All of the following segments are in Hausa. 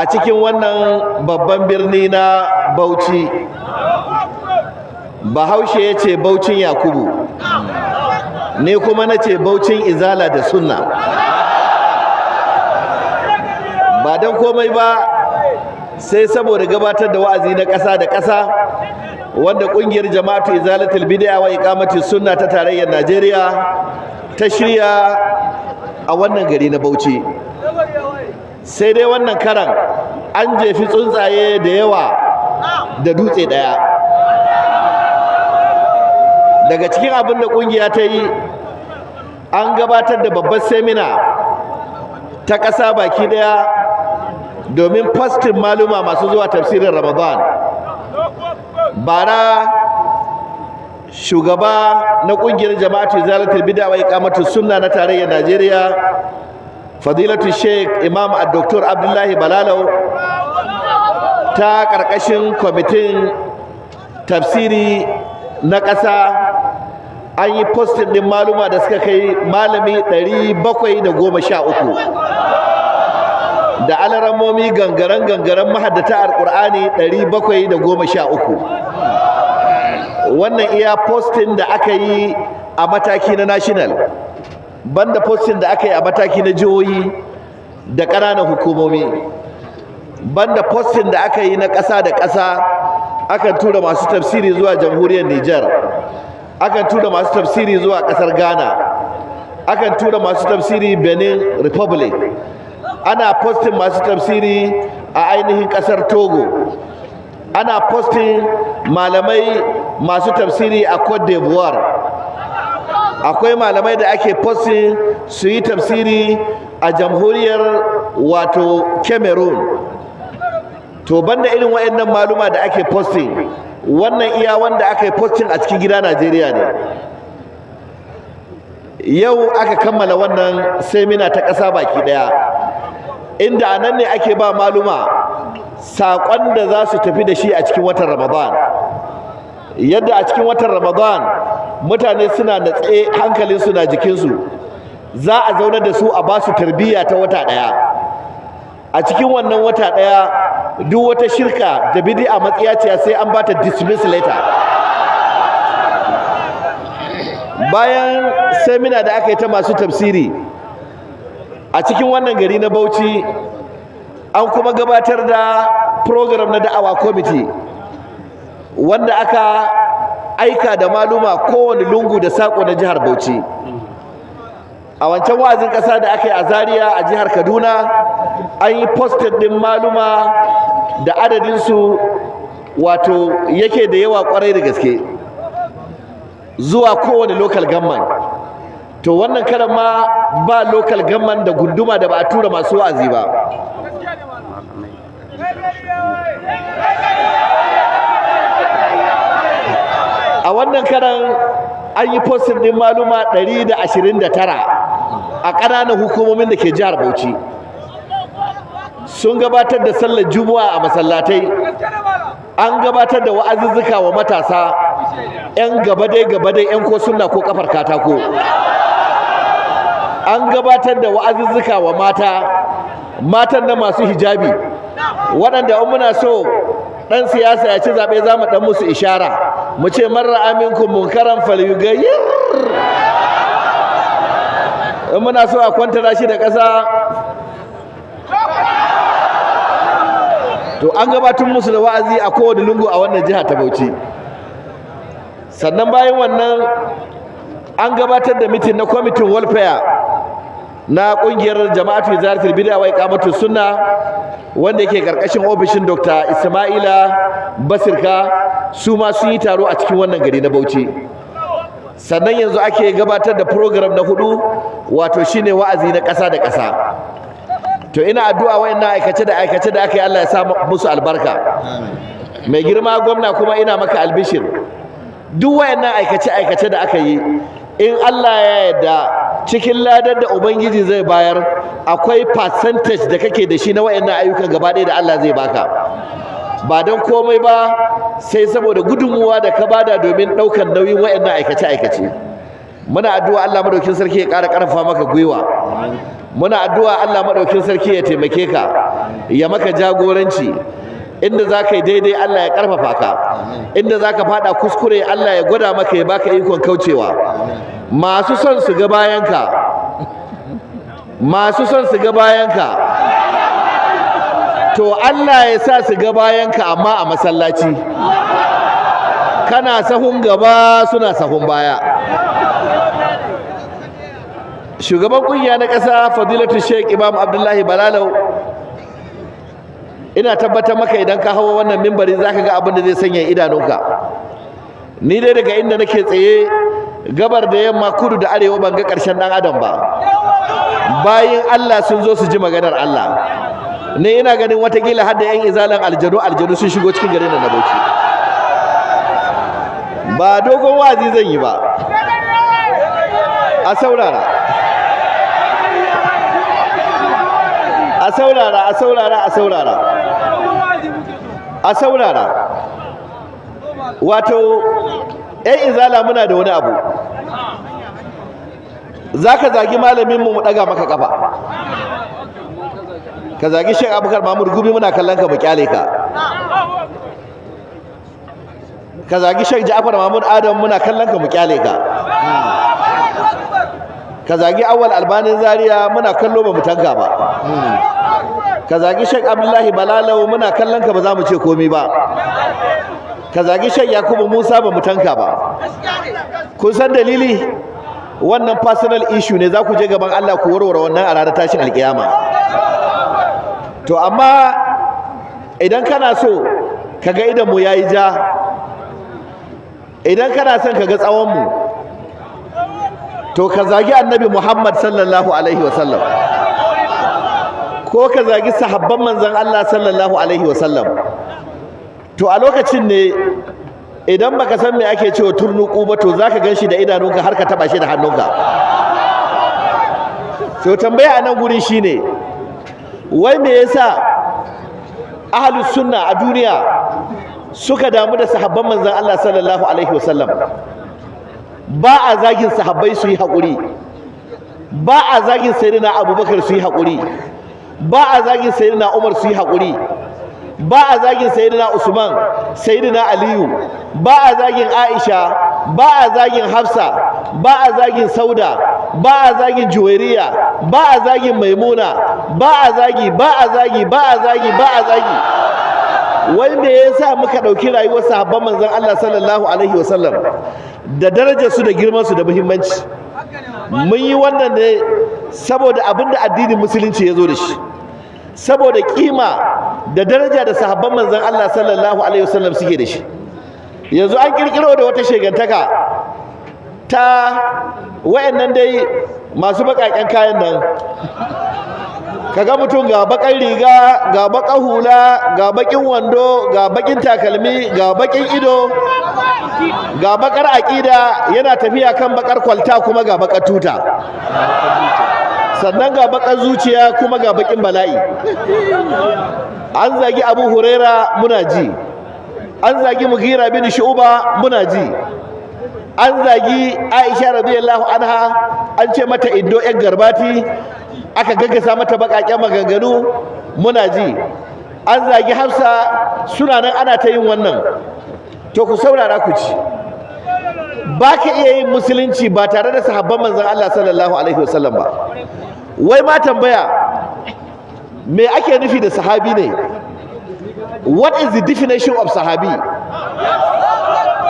a cikin wannan babban birni na Bauchi. Bahaushe ya ce Baucin Yakubu, ne kuma na ce Baucin Izala da Sunna. Ba don komai ba sai saboda gabatar da wa'azi na ƙasa da ƙasa wanda ƙungiyar Jama'atu Izalatul Bid'a wa Iqamatus Sunna ta tarayyar Najeriya ta shirya a wannan gari na Bauchi. Sai dai wannan karan an jefi tsuntsaye da yawa da dutse ɗaya. Daga cikin abin da ƙungiya ta yi, an gabatar da babbar semina ta ƙasa baki ɗaya domin fastin maluma masu zuwa tafsirin Ramadan. Bara shugaba na ƙungiyar Jama'atu Izalatul Bid'a wa Iqamatus Sunna na tarayyar Najeriya, Fadilatu Sheikh Imam Dr. Abdullahi Balalau, ta ƙarƙashin kwamitin tafsiri na ƙasa, an yi postin ɗin maluma da suka kai malami 713 da alarammomi gangaren mahaddata alƙur'ani 713. Wannan iya postin da aka yi a mataki na national, banda postin da aka yi a mataki na jihohi da ƙananan hukumomi, banda postin da aka yi na ƙasa da ƙasa. Akan tura masu tafsiri zuwa jamhuriyar Nijar, akan tura masu tafsiri zuwa ƙasar Ghana, akan tura masu tafsiri Benin Republic, ana postin masu tafsiri a ainihin ƙasar Togo, ana postin malamai masu tafsiri a Cote d'Ivoire, akwai malamai da ake postin su yi tafsiri a jamhuriyar wato Cameroon. To banda irin waɗannan maluma da ake posting, wannan iya wanda aka yi posting a cikin gida Najeriya ne. Yau aka kammala wannan semina ta ƙasa baki ɗaya, inda a nan ne ake ba maluma saƙon da za su tafi da shi a cikin watan Ramadan. Yadda a cikin watan Ramadan mutane suna natse, hankalinsu na jikinsu, za a zaunar da su a ba su tarbiyya ta wata ɗaya. A cikin wannan wata ɗaya duk wata shirka da bid'a matsiyaciya sai an bata dismiss letter. Bayan semina da aka yi ta masu tafsiri a cikin wannan gari na Bauchi, an kuma gabatar da program na da'awa committee wanda aka aika da maluma kowane lungu da sako na jihar Bauchi. A wancan wa'azin ƙasa da aka yi a Zaria a jihar Kaduna, an yi posted ɗin maluma da adadinsu wato yake da yawa ƙwarai da gaske zuwa kowane local government. To wannan karan ma ba local government da gunduma da ba a tura masu wa'azi ba. A wannan karan an yi posted ɗin maluma 129 a ƙananan hukumomin da ke jihar Bauchi. Sun gabatar da sallar Juma'a a masallatai, an gabatar da wa'azuzzuka wa matasa 'yan gabadai 'yan ko sunna ko kafar katako, an gabatar da wa'azuzzuka wa matan na masu hijabi waɗanda in muna so ɗan siyasa ya ci zaɓe za mu ɗan musu ishara mu ce marra aminkum munkaran falyughayyir. In muna so a kwantara shi da ƙasa, to an gabatar musu da wa'azi a kowane lungu a wannan jiha ta Bauchi. Sannan bayan wannan an gabatar da mitin na kwamitin welfare na ƙungiyar Jama'atu Izalatul Bid'a wa Iqamatus Sunna wanda yake karkashin ofishin Dr. Ismaila Basirka. Su ma sun yi taro a cikin wannan gari na Bauchi. Sannan yanzu ake gabatar da program na 4 wato shine wa'azi na ƙasa da ƙasa. To ina addu'a wayannan aikace da aka yi Allah ya sa musu albarka. Mai girma gwamna kuma ina maka albishir. Duk wayannan aikace da aka yi, in Allah ya yarda cikin ladar da Ubangiji zai bayar, akwai percentage da kake da shi na wayannan ayyukan gaba ɗaya da Allah zai baka. Ba don komai ba sai saboda gudunmuwa da ka bada domin ɗaukar nauyin wayannan aikace. Muna addu'a Allah madaukin sarki ya ƙara ƙarfafa maka gwiwa. muna addu'a Allah madaukin sarki ya taimake ka ya maka jagoranci inda za ka yi daidai Allah ya karfafa ka inda za ka fada kuskure Allah ya gwada maka ya baka ikon kaucewa masu son su ga bayanka to Allah ya sa su ga bayanka amma a masallaci kana sahun gaba suna sahun baya. Shugaban kungiya na ƙasa Fadilatu Sheikh Imam Abdullahi Balalau, ina tabbatar maka idan ka hawo wannan mimbari zaka ga abin da zai sanya idanunka. Ni dai daga inda nake tsaye gabar da yamma kudu da arewa ban ga ƙarshen ɗan adam ba. Bayin Allah sun zo su ji maganar Allah. Ne ina ganin watakila har da 'yan izalan aljanu sun shigo cikin garin na Bauchi. Ba dogon wazi zan yi ba. A saurara. A saurara. Wato 'yan izala muna da wani abu. Zaka zagi malamin mu daga maka kafa. Ka zagi Sheikh Abubakar Mahmud Gumi muna kallon ka mu kyale ka. Ka zagi Sheikh Ja'far Mahmud Adam muna kallon ka mu kyale ka. Ka zagi Awwal Albanin Zaria muna kallo ba mu tanka ba. Ka zagi Sheikh Abdullahi Balalau muna kallon ka ba za mu ce komai ba. Ka zagi Sheikh Yakubu Musa ba mu tanka ba. Kun san dalili? Wannan personal issue ne, za ku je gaban Allah ku warware wannan a ranar tashin alkiyama. To amma idan kana so ka ga idan mu yayi ja, idan kana son ka ga tsawon mu, to ka zagi Annabi Muhammad sallallahu alaihi wasallam, ko ka zagi sahabban manzon Allah sallallahu alaihi wasallam. To a lokacin ne idan baka san me ake cewa turnuku ba, to zaka ganshi da idanunka har ka taba shi da hannunka. To tambaya a nan guri shine, wai me yasa ahlus sunna a duniya suka damu da sahabban manzon Allah sallallahu alaihi wasallam? Ba a zagin sahabbai su yi haƙuri, ba a zagin sayyidina Abubakar su yi haƙuri, ba a zagin sayyidina Umar su yi haƙuri, ba a zagin sayyidina Usman, sayyidina Aliyu, ba a zagin Aisha, ba a zagin Hafsa, ba a zagin Sauda, ba a zagin Juwairiya, ba a zagin Maimuna, ba a zagi. Wai me yasa muka dauki rayuwar sahabban manzon Allah sallallahu alaihi wasallam da darajar su da girman su da muhimmanci? Mun yi wannan ne saboda abinda addinin musulunci ya zo da shi, saboda kima da daraja da sahabban manzon Allah sallallahu alaihi wasallam suke da shi. Yanzu an kirkiro da wata shegantaka ta wayannan dai masu bakaken kayan nan, kaga mutum ga bakar riga, ga bakar hula, ga bakin wando, ga bakin takalmi, ga bakin ido, ga bakar aqida, yana tafiya kan bakar kwalta, kuma ga bakar tuta, sannan ga bakar zuciya, kuma ga bakin bala'i. An zagi Abu Huraira muna ji, an zagi Mughira bin Shu'ba muna ji, an zagi Aisha radiyallahu anha, an ce mata indo yan garbati, aka gaggasa mata bakaken maganganu muna ji, an zagi Hafsa, suna nan ana ta yin wannan. To ku saurara ku ci, ba ka iya yin musulunci ba tare da sahabban manzon Allah sallallahu alaihi wasallam ba. Wai ma tambaya, me ake nufi da sahabi ne? What is the definition of sahabi?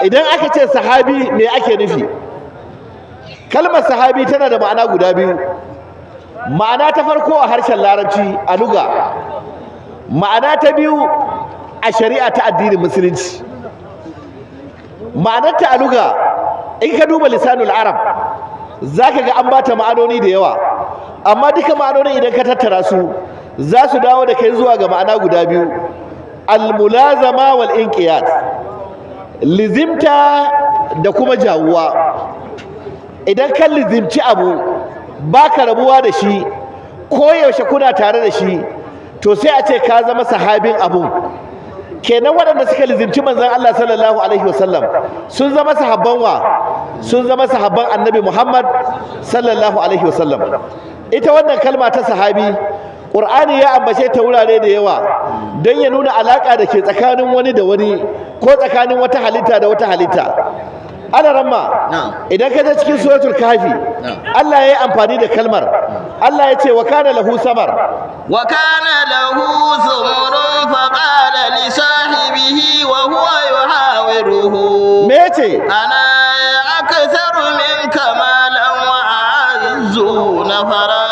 Idan aka ce sahabi me ake nufi? Kalmar sahabi tana da ma'ana guda biyu. Ma'ana ta farko a harshen larabci a lugha, ma'ana ta biyu a shari'a ta addinin musulunci. Ma'anar ta a lugha, in ka duba lisanul arab zaka ga an bata ma'anoni da yawa, amma duka ma'anonin idan ka tattara su za su dawo da kai zuwa ga ma'ana guda biyu: al-mulazama wal inqiyad, lizimta da kuma jawuwa. Idan kan lizimci abu baka rabuwa da shi, ko yaushe kuna tare da shi, to sai a ce ka zama sahabin abun. Kenan waɗanda suka lizimci manzon Allah sallallahu alaihi wasallam sun zama sahabban wa? Sun zama sahabban Annabi Muhammad sallallahu alaihi wasallam. ita wannan kalma ta sahabi Qur'ani ya ambace ta wurare da yawa don ya nuna alaka da ke tsakanin wani da wani ko tsakanin wata halitta da wata halitta. Ana ramma idan ka je cikin suratul kafi Allah ya yi amfani da kalmar. Allah ya ce wa kana lahu samar wa kana lahu sumurun fa qala li sahibihi wa huwa yuhawiruhu me yace ana aktharu minka malan wa a'azzu nafara.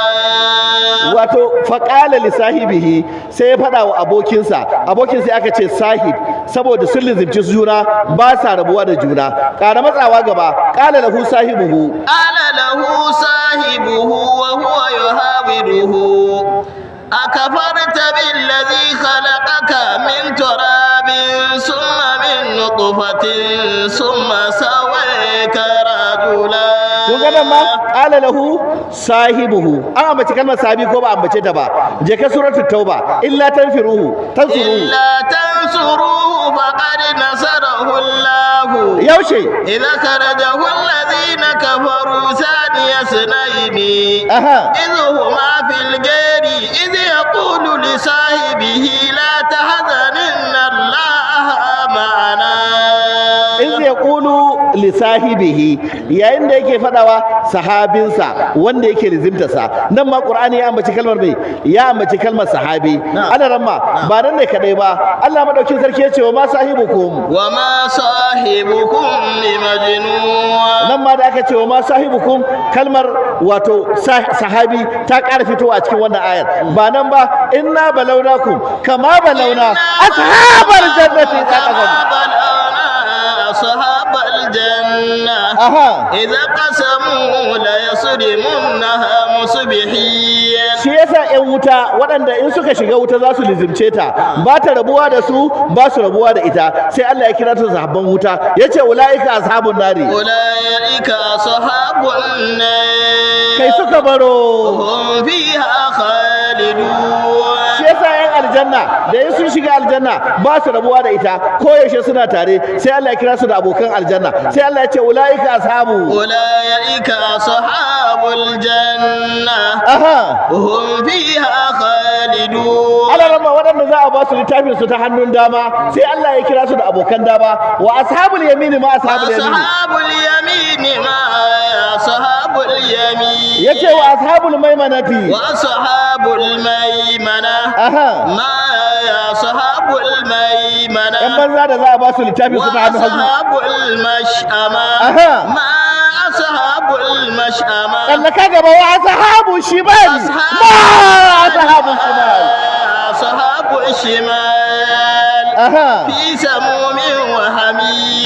wato faƙala li sahibihi sai ya faɗa wa abokinsa aka ce sahib saboda sun lizimci juna ba sa rabuwa da juna. Ƙara matsawa gaba ƙala lahu sahibuhu wa huwa yuhawiruhu akafarta billazi khalaqaka min turabin summa min nutfatin summa sawwaka rajula. kun ga nan ma qala lahu sahibuhu an ambaci kalmar sahabi ko ba ambace ta ba? Je ka suratul tauba illa tansuruhu faqad nasarahu Allah yaushe idza karajahu alladhina kafaru thaniya sunaini idhuma fil gari idh yaqulu li sahibihi la tahzan inna Allah ma'ana. idh yaqulu li sahibihi yayin da yake fadawa sahabinsa wanda yake lizimtarsa. Nan ma Qur'ani ya ambaci kalmar mai ya ambaci kalmar sahabi. Ana ramma ba nan ne kadai ba Allah madaukin sarki ya ce wa ma sahibukum bi majnun. nan ma da aka ce wa ma sahibukum kalmar wato sahabi ta ƙara fitowa a cikin wannan ayar. Ba nan ba inna balawnakum kama balawna ashabal jannati أصحاب الجنة إذا قسموا ليصرمنها مصبحين. shi yasa ƴan wuta waɗanda in suka shiga wuta za su lizimce ta ba ta rabuwa da su ba su rabuwa da ita sai Allah ya kira su sahabban wuta yace ulaika ashabun nari ulaika ashabun nar kai suka baro hum fiha khalidun. shi yasa ƴan aljanna da in sun shiga aljanna ba su rabuwa da ita ko yaushe suna tare sai Allah ya kira su da abokan aljanna sai Allah ya ce ulaika ashabul janna hum fiha khalidun. Allah ramma waɗanda za a ba su littafin su ta hannun dama sai Allah ya kira su da abokan dama wa ashabul yamin ma ashabul yamin yace wa ashabul maimanati wa ashabul maimana ma ashabul maimana yan banza da za a ba su littafin su ta hannun hagu ashabul mash'ama ma ashabul mash'ama kallaka gaba wa ashabul shimal ma ashabul shimal ashabul shimal fi samumin wa hamim.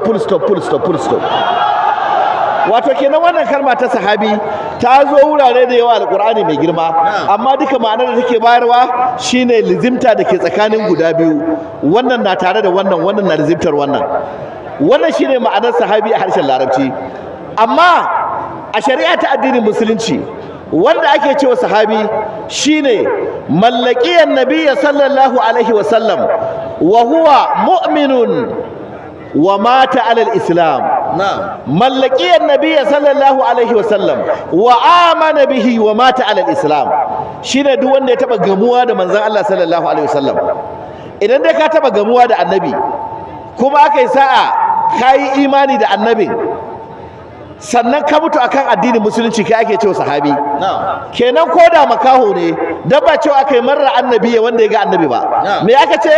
full stop. Wato kenan wannan kalma ta sahabi ta zo wurare da yawa alqur'ani mai girma amma duka ma'anar da take bayarwa shine lizimta da ke tsakanin guda biyu. Wannan na tare da wannan na lizimtar wannan shine ma'anar sahabi a harshen larabci. Amma a shari'a ta addinin musulunci wanda ake cewa sahabi shine mallakiyan nabiyyi sallallahu alaihi wasallam wa huwa mu'minun wa mata alal islam. mallakiyan nabiyyi sallallahu alaihi wasallam wa amana bihi wa mata alal islam shine duk wanda ya taba gamuwa da manzon Allah sallallahu alaihi wasallam. Idan dai ka taba gamuwa da annabi kuma aka yi sa'a kai imani da annabin sannan ka mutu akan addinin musulunci kai ake cewa sahabi. Kenan ko da makaho ne dan ba cewa aka yi marra annabi wanda ya ga annabi ba. Me aka ce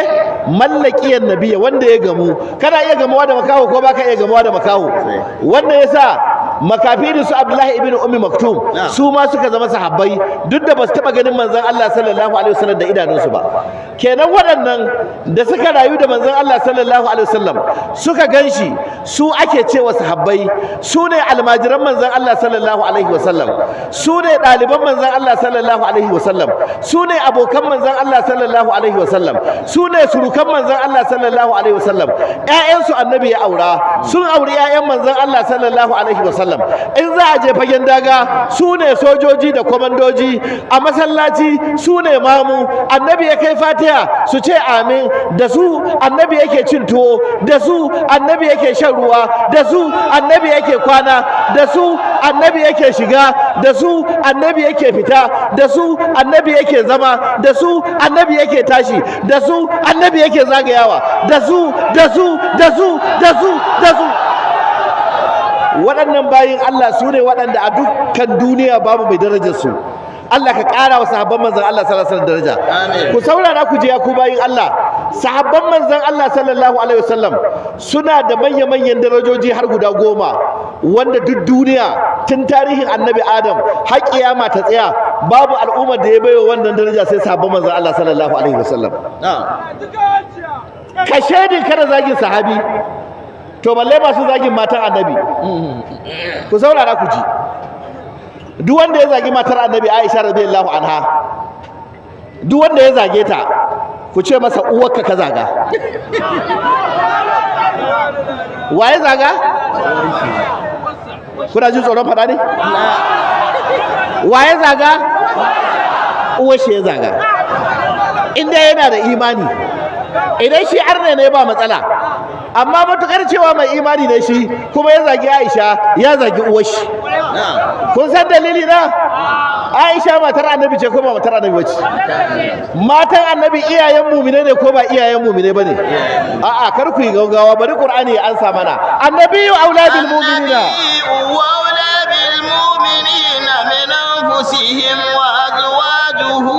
mallakiyan nabiya wanda ya gamu. Kana iya gamuwa da makaho ko baka iya gamuwa da makaho. Wannan yasa makafirin su Abdullahi ibn Ummi Maktum su ma suka zama sahabbai duk da basu taba ganin manzon Allah sallallahu alaihi wasallam da idanunsu ba. Kenan waɗannan da suka rayu da manzon Allah sallallahu alaihi wasallam suka ganshi su ake cewa sahabbai. Su ne almajiran manzon Allah sallallahu alaihi wasallam, su ne ɗaliban manzon Allah sallallahu alaihi wasallam, su ne abokan manzon Allah sallallahu alaihi wasallam, su ne surukan manzon Allah sallallahu alaihi wasallam. ƴaƴansu annabi ya aura sun auri ƴaƴan manzon Allah sallallahu alaihi wasallam. wasallam. In za a je fagen daga su ne sojoji da kwamandoji, a masallaci su ne mamu. Annabi ya kai fatiha su ce amin, da su annabi yake cin tuwo, da su annabi yake shan ruwa, da su annabi yake kwana, da su annabi yake shiga, da su annabi yake fita, da su annabi yake zama, da su annabi yake tashi, da su annabi yake zagayawa, da su waɗannan bayin Allah su ne waɗanda a dukkan duniya babu mai darajar su. Allah ka ƙara wa sahabban manzon Allah sallallahu alaihi wasallam daraja. Ku saurara ku je ya ku bayin Allah, sahabban manzon Allah sallallahu alaihi wasallam suna da manya-manyan darajoji har guda 10 wanda duk duniya tun tarihin annabi Adam har kiyama ta tsaya babu al'ummar da ya baiwa wannan daraja sai sahabban manzon Allah sallallahu alaihi wasallam. Ka shaidin kada zagin sahabi, to balle masu zagin matan annabi. Ku saurara ku ji, duk wanda ya zagi matar annabi Aisha radiyallahu anha, duk wanda ya zage ta ku ce masa uwarka ka zaga. Waye zaga? Kuna jin tsoron faɗa ne? Waye zaga? Uwar shi ya zaga. Inda yana da imani, idan shi arne ne ba matsala, amma matukar cewa mai imani ne shi kuma ya zagi Aisha, ya zagi uwar shi. Kun san dalili na? Aisha matar annabi ce ko ba matar annabi bace? Matan annabi iyayen mumine ne ko ba iyayen mumine bane? A'a, kar ku yi gaugawa, bari Qur'ani ya ansa mana. Annabiyyu auladul mu'minina wa auladul mu'minina min anfusihim wa azwajuhu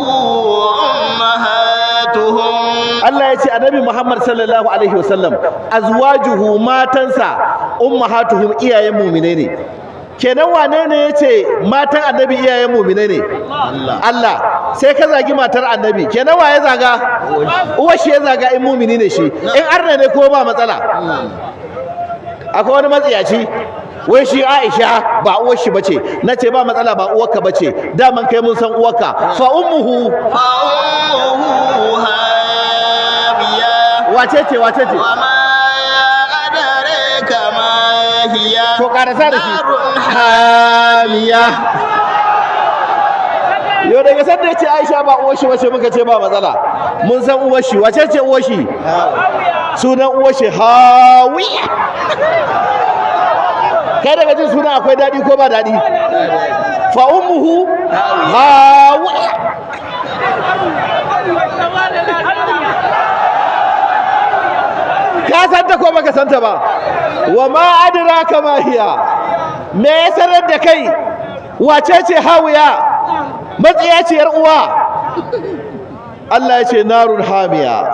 ummahatuhum. Allah ya ce annabi Muhammad sallallahu alaihi wasallam azwajuhu matansa ummahatuhum iyayen mumine ne. Kenan wane ne ya ce matan annabi iyayen mumine ne? Allah. Sai ka zagi matar annabi, kenan wa ya zaga? Uwar shi ya zaga in mumini ne shi, in arna ne ko ba matsala. Akwai wani matsiyaci wai shi Aisha ba uwar shi bace, nace ba matsala, ba uwarka bace, daman kai mun san uwarka. Fa ummuhu wace ce? To karasa da shi hamiya. Yau daga sanda ya ce Aisha ba uwar shi wace muka ce ba matsala, mun san uwar shi. Wace ce uwar shi? Sunan uwar shi Hawiya. Kai daga jin sunan akwai daɗi ko ba daɗi? Fa ummuhu Hawiya. Ka santa ko baka santa ba? Wa ma adraka ma hiya, me ya sanar da kai wace ce Hawiya? Matsiyaciyar uwa. Allah ya ce narun hamiya,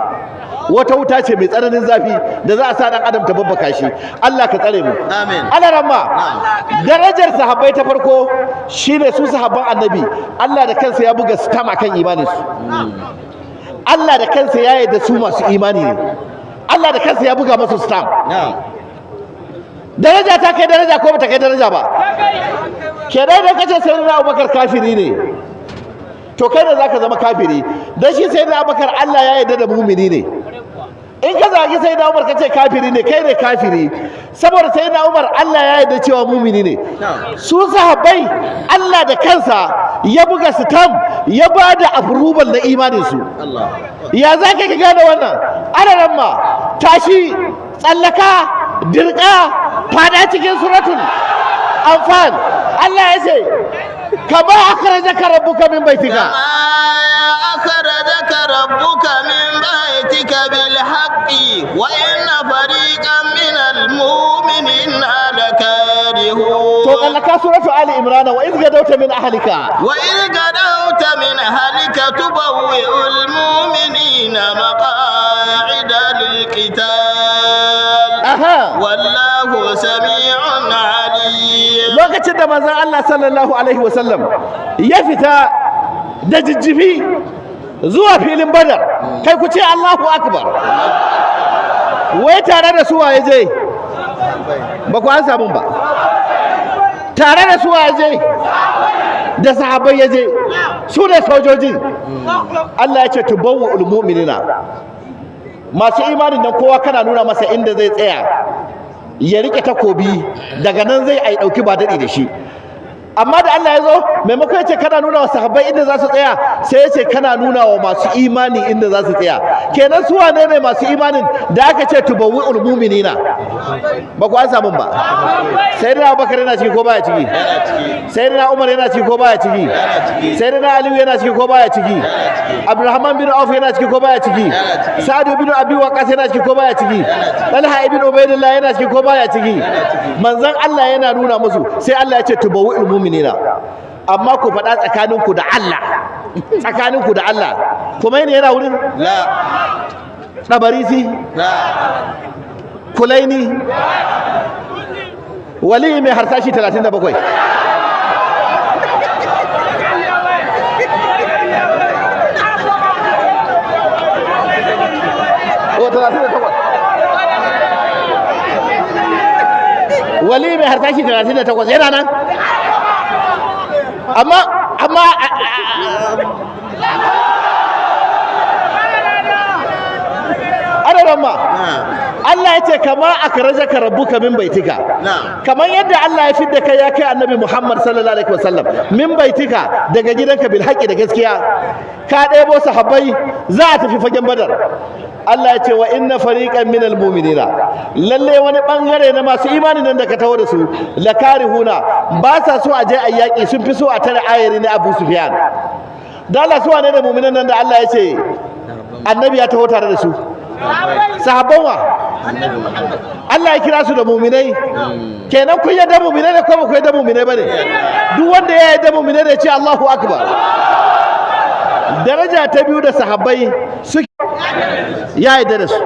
wata wuta ce mai tsananin zafi da za a sa dan adam ta babbaka shi. Allah ka tsare mu. Amin. Alaramma, darajar sahabbai ta farko shine su sahabban annabi, Allah da kansa ya buga stam akan imaninsu. Allah da kansa ya yarda su masu imani ne. Allah da kansa ya buga masu stam. Daraja ta kai daraja ko bata kai daraja ba? Kenan da kace sayyidina Abubakar kafiri ne, to kai da zaka zama kafiri, dan shi sayyidina Abubakar Allah ya yarda da mu'mini ne. In ka zagi sayyidina Umar kace kafiri ne, kai ne kafiri, saboda sayyidina Umar Allah ya yarda cewa mu'mini ne. Su sahabbai Allah da kansa ya buga stam, ya bada approval na imanin su. Ya zaka ka gane wannan? Ana ma tashi, tsallaka, dirka, fada cikin suratul Anfal. Allah ya ce kama akhrajaka rabbuka min baitika, akhrajaka rabbuka min baitika bil haqqi wa inna fariqan min al mu'minina lakarihun. to tsallaka suratul Ali Imran, wa idh gadawta min ahlika tubawwi'ul mu'minina maqa'ida lil qital. Wallahu sami'un alim. Lokacin da manzon Allah sallallahu alaihi wasallam ya fita da jijjifi zuwa filin Badar, kai ku ce Allahu akbar. Wai tare da su waye je? Ba ku an samu ba. Tare da su waye je? Da sahabbai ya je, su ne sojoji. Allah ya ce tubawwa'ul mu'minina, masu imanin nan kowa kana nuna masa inda zai tsaya ya rike takobi daga nan zai ai dauki ba dadi da shi. Amma da Allah ya zo maimakon ya ce kana nuna wa sahabbai inda za su tsaya sai ya ce kana nuna wa masu imani inda za su tsaya. Kenan su wane ne masu imanin da aka ce tubawwi'ul mu'minina ba ku an samu ba? Sayyidina Abubakar yana ciki ko baya ciki? Sayyidina Umar yana ciki ko baya ciki? Sayyidina Ali yana ciki ko baya ciki? Abdurrahman bin Auf yana ciki ko baya ciki? Sa'ad bin Abi Waqqas yana ciki ko baya ciki? Talha ibn Ubaydillah yana ciki ko baya ciki? Manzon Allah yana nuna musu sai Allah ya ce tubawwi'ul mu'minina. Amma ku faɗa tsakaninku da Allah, tsakaninku da Allah. Kuma ne yana wurin? La. Dabarisi? La. Kulaini? Wali mai harsashi 37. O 38. Wali mai harsashi 38 yana nan? Amma ramma Allah ya ce kama akrajaka rabbuka min baitika, kamar yadda Allah ya fidda kai ya kai annabi Muhammad sallallahu alaihi wasallam min baitika daga gidanka bil haqqi da gaskiya, ka ɗebo sahabbai za a tafi fagen Badar. Allah ya ce wa inna fariqan minal mu'minina, lalle wani bangare na masu imani nan da ka tawo da su lakarihuna, ba sa so a je a yaƙi, sun fi so a tare ayari na Abu Sufyan. Da Allah su wane da mu'minan nan da Allah ya ce annabi ya taho tare da su? Sahabban wa? Allah ya kira su da mu'minai. Kenan kun yadda mu'minai ne ko ba ku yadda mu'minai bane? Duk wanda ya yadda mu'minai ne ya ce Allahu akbar. Daraja ta biyu da sahabbai su ya yadda da su.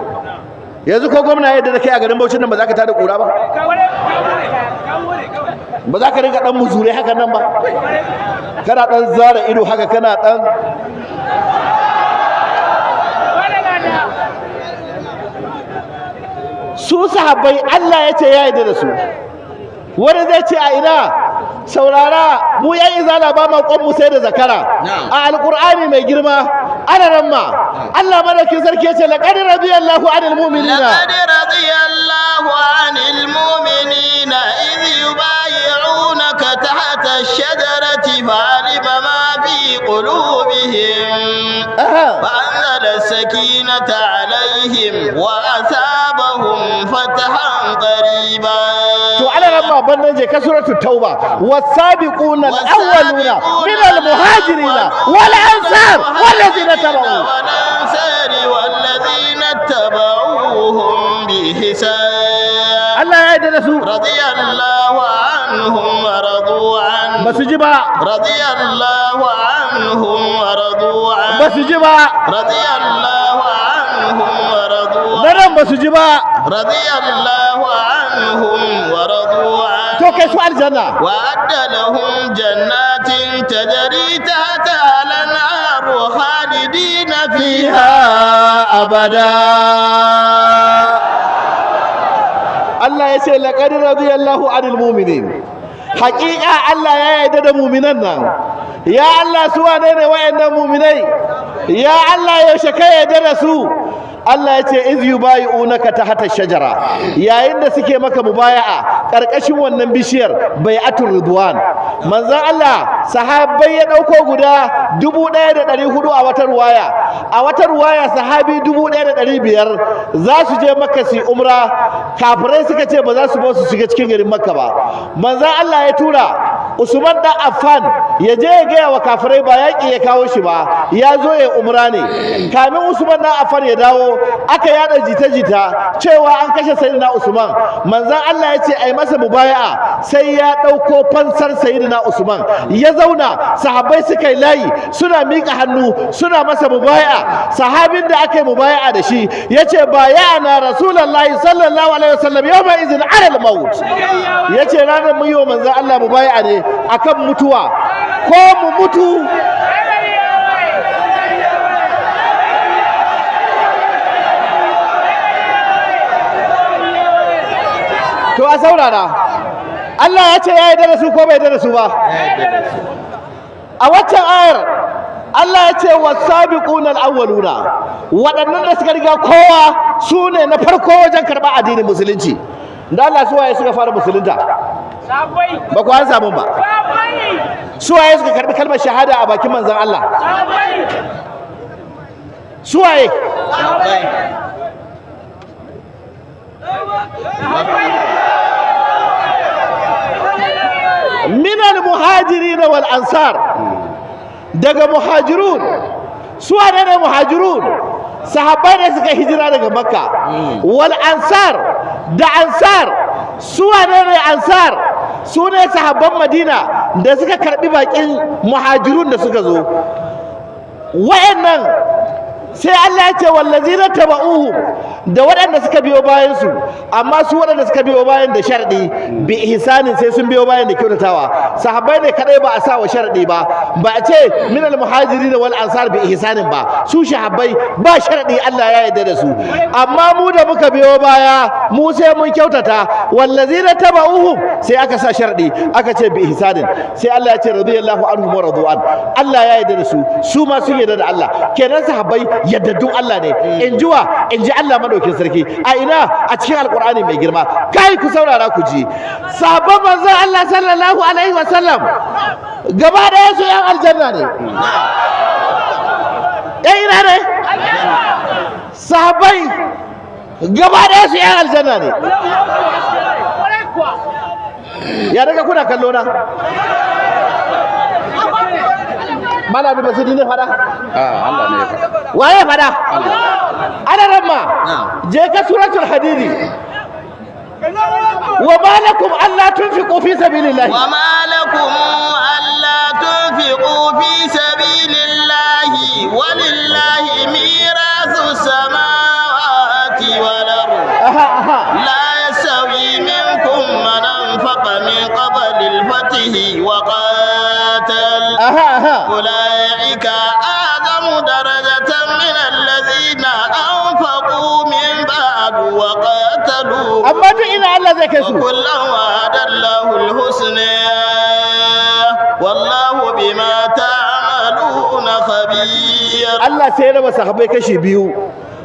Yanzu ko gwamna ya yadda da kai a garin Bauchi nan ba za ka tada kura ba? Ba za ka riga dan muzure haka nan ba? Kana dan zara ido haka kana dan su sahabbai Allah ya ce ya yarda da su. Wani zai ce a ina saurara mu yan izala ba ma mu sai da zakara a alqur'ani mai girma ana ramma Allah madaukin sarki ya ce laqad radiyallahu anil mu'minina laqad radiyallahu anil mu'minina idh yubayyi'unaka tahta ash-shajarati fa'alima ma fi qulubihim fa'anzala as-sakinata 'alayhim wa asabahum fatahan qariba. To ana ramma bannan je ka suratul tauba was-sabiquna al-awwaluna min al-muhajirina wal-ansar wal-ladina tabauhum bi-ihsan. Allah ya yarda da su. Radiyallahu anhum wa radu an. Basu ji ba. Radiyallahu anhum wa radu an. Basu ji ba. Radiyallahu anhum wa radu an. Nan basu ji ba. Radiyallahu anhum wa radu an. To kai su aljanna. وأعد لهم جنات تجري تحتها الأنهار خالدين فيها أبدا. Allah ya ce laqad radiyallahu anil mu'minin. Haƙiƙa Allah ya yarda da mu'minan nan. Ya Allah su wane ne wayannan mu'minai? Ya Allah yaushe ka yarda da su? Allah ya ce iz yubayi'unaka tahta shajara, yayin da suke maka mubaya'a karkashin wannan bishiyar bai'atul ridwan. Manzon Allah sahabbai ya dauko guda 1400 a wata ruwaya, a wata ruwaya sahabi 1500 za su je Makka su umra. Kafirai suka ce ba za su ba su shiga cikin garin Makka ba. Manzon Allah ya tura Usman dan Affan ya je ya gaya wa kafirai ba yaƙi ya kawo shi ba, ya zo ya umra ne. Kamin Usman dan Affan ya dawo aka yada jita-jita cewa an kashe sayyidina Usman. Manzon Allah ya ce ai masa mubaya'a sai ya dauko fansar sayyidina Usman. Ya zauna sahabbai suka yi layi suna mika hannu suna masa mubaya'a. Sahabin da aka yi mubaya'a da shi yace bayana rasulullahi sallallahu alaihi wasallam yawma izin ala al-maut. Yace ranar mun yi wa manzon Allah mubaya'a ne akan mutuwa, ko mu mutu to a saurara. Allah ya ce ya yarda da su ko bai yarda da su ba? A waccan ayar Allah ya ce was-sabiquna al-awwaluna, waɗannan da suka riga kowa su ne na farko wajen karɓar addinin musulunci. da Allah suwaye suka fara musulunta Sabai. ba ku an samu ba Sabai. suwaye suka karbi kalmar shahada a bakin manzon Allah Sabai. suwaye minal muhajirin wal ansar daga muhajirun suwaye ne muhajirun sahabbai ne suka hijira daga makka wal ansar da ansar suwaye ne ansar su ne sahabban madina da suka karbi bakin muhajirun da suka zo wayannan sai Allah ya ce wallazina taba'uhu da waɗanda suka biyo bayan su amma su waɗanda suka biyo bayan da sharadi bi ihsanin sai sun biyo bayan da kyautatawa sahabbai ne kadai ba a sa wa sharadi ba ba a ce minal muhajirin wal ansar bi ihsanin ba su sahabbai ba sharadi Allah ya yarda da su amma mu da muka biyo baya mu sai mun kyautata wallazina taba'uhu sai aka sa sharadi aka ce bi ihsanin sai Allah ya ce radiyallahu anhum wa radu'an Allah ya yarda da su su ma sun yarda da Allah kenan sahabbai yaddadun Allah ne in ji Allah madaukin sarki a ina a cikin alkur'ani mai girma kai ku saurara ku ji sahabban manzon Allah sallallahu alaihi wa sallam gaba ɗaya su yan aljanna ne yan ina ne sahabbai gaba ɗaya su yan aljanna ne ya daga kuna kallo na malami ba su ne fada Allah ne ya faɗa waye fada ana ramma je ka suratul hadidi wa ma lakum alla tunfiqu fi sabilillah wa ma lakum alla tunfiqu fi sabilillahi walillahi mirasu samawati wal ardh la yasawi minkum man anfaqa min qabli al-fathi wa qatal أولئك أعظم درجة من الذين أنفقوا من بعد وقاتلوا أما إلى الله ذاك وكلا وعد الله الحسنى والله بما تعملون خبير الله سيرا وصحبه كشي بيو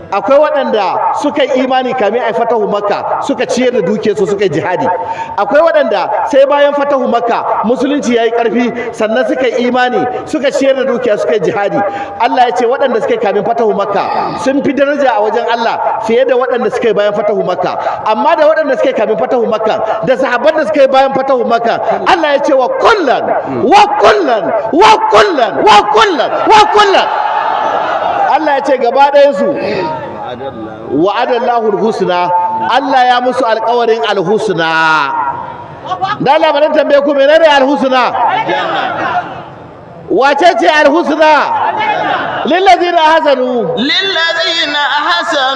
akwai waɗanda suka yi imani kamin a fatahu makka suka ciyar da dukiyarsu suka yi jihadi akwai waɗanda sai bayan fatahu makka musulunci ya yi ƙarfi sannan suka yi imani suka ciyar da dukiya suka yi jihadi Allah ya ce waɗanda suka yi kamin fatahu makka sun fi daraja a wajen Allah fiye da waɗanda suka yi bayan fatahu makka amma da waɗanda suka yi kamin fatahu makka da sahabban da suka yi bayan fatahu makka Allah ya ce wa kullan wa kullan wa kullan wa kullan wa kullan Allah ya ce gaba ɗayansu wa'adallahu alhusna Allah ya musu alƙawarin alhusna da labarin tambaye ku menene alhusna wace ce alhusna lillazina ahsanu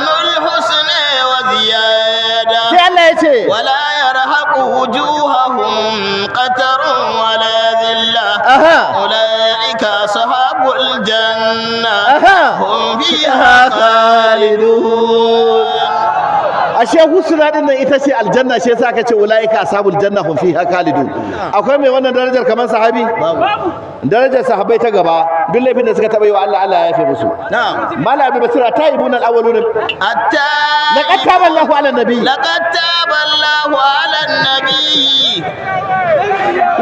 alhusna wa ziyada sai Allah ya ce wala yarhaqu wujuhahum qatarun wala dhilla ulaika ashabul janna hum fiha khalidun ashe husna din nan ita ce aljanna shi yasa aka ce ulaika ashabul janna hum fiha khalidun akwai mai wannan darajar kamar sahabi darajar sahabbai ta gaba duk laifin da suka taba yi wa Allah Allah ya yafe musu na'am malami basira taibun al-awwalun hatta laqad taba Allahu ala nabi laqad taba Allahu ala nabi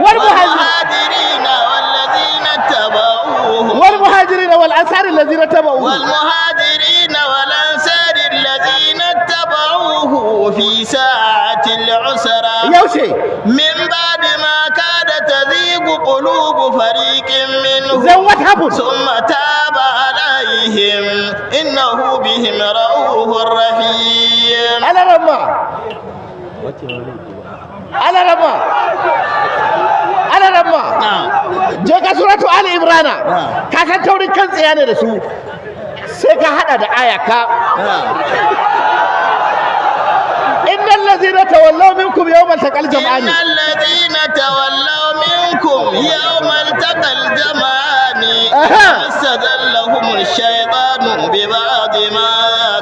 wal muhajirin walladhina tabauhu wal muhajirin wal ansar alladhina tabauhu wal muhajirin wal ansar alladhina tabauhu fi sa'ati al-usra yaushe min ba'di ma kada tadhiqu qulubu fariqin minhum then what happened thumma taba alayhim innahu bihim ra'ufur rahim ala ramma je ka suratu ali imrana ka san taurin kan tsiya ne da su sai ka hada da aya ka innal ladhina tawallaw minkum yawmal taqal jam'ani innal ladhina tawallaw minkum yawmal taqal jam'ani sadallahum ash-shaytanu bi ba'd ma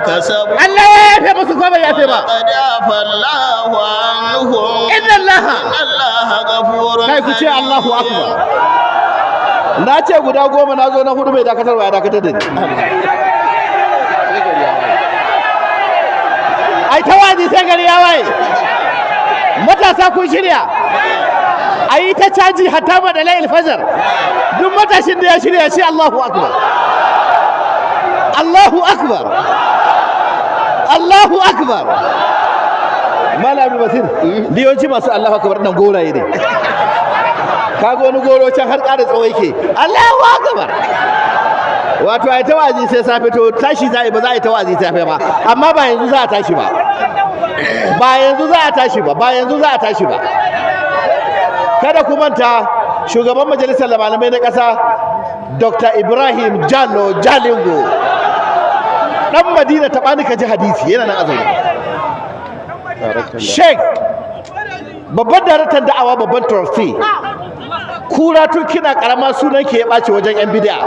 kasabu Allah ya yafe musu ko bai yafe ba qad afallahu anhum inna allaha ghafurun kai ku ce Allahu akbar na ce guda 10 na zo na hudu mai dakatarwa ya dakatar da ni ai tawazi sai gari ya waye matasa kun shirya a yi ta caji hatta madalai alfajar duk matashin da ya shirya shi Allahu akbar Allahu akbar Allahu akbar Malam Basir liyanci masu Allahu akbar nan goraye ne kaga wani goro can har ƙara tsawo yake Allahu akbar wato ai tawazi sai safe to tashi za ba za a yi tawazi safe ba amma ba yanzu za a tashi ba ba yanzu za a tashi ba ba yanzu za a tashi ba kada ku manta shugaban majalisar malamai na ƙasa Dr. Ibrahim Jallo Jalingo dan Madina ta bani ka ji hadisi yana nan azumi Sheikh babban daraktan da'awa babban trustee kura tun kina karama sunan ke ya ɓace wajen yan bid'a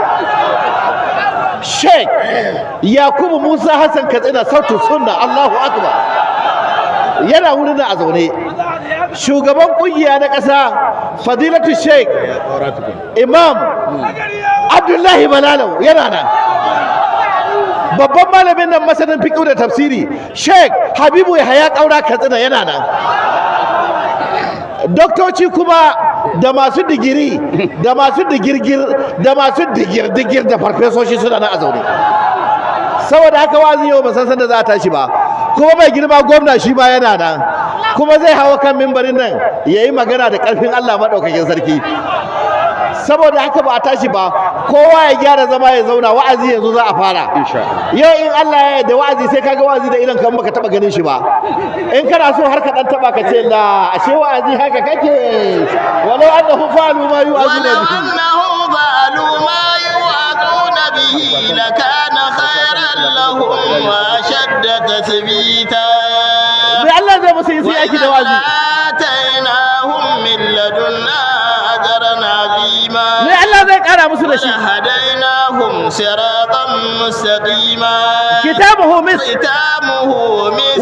Sheikh Yakubu Musa Hassan Katsina sautin sunna Allahu akbar yana wurin a zaune shugaban kungiya na ƙasa Fadilatu Sheikh Imam Abdullahi Balalau yana nan babban malamin nan masanin fiqh da tafsiri Sheikh Habibu Yahaya Kaura Katsina yana nan doktoci kuma da masu digiri da masu digirgir da masu digir da farfesoshi suna nan a zaune saboda haka wazi yau ba san da za a tashi ba kuma mai girma gwamna shi ba yana nan kuma zai hawa kan mimbarin nan ya yi magana da ƙarfin Allah maɗaukakin sarki saboda haka ba a tashi ba kowa ya gyara zama ya zauna wa'azi yanzu za a fara yau in Allah ya yarda wa'azi sai kaga wa'azi da idan kan baka taba ganin shi ba in kana so har ka dan taba ka ce la ashe wa'azi haka kake walau annahu fa'alu ma yu'azuna bihi annahum fa'alu ma yu'azuna bihi lakana khairan lahum wa ashadda tathbita bai Allah zai musu yin sai aiki da wa'azi atainahum min ladunna ajran azima ne Allah zai kara musu da shi hadainahum siratan mustaqima kitabuhu mis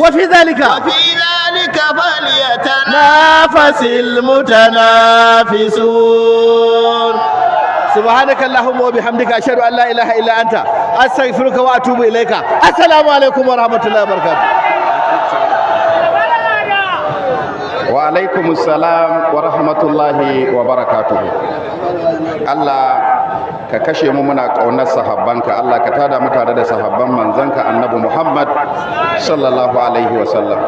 wa fi dhalika nafasil mutanafisun سبحانك اللهم وبحمدك أشهد أن لا إله إلا أنت أستغفرك وأتوب إليك السلام عليكم ورحمة الله وبركاته وعليكم السلام ورحمة الله وبركاته الله ka kashe mu muna ƙaunar sahabbanka Allah ka tada mu tare da sahabban manzanka annabi Muhammad sallallahu alaihi wasallam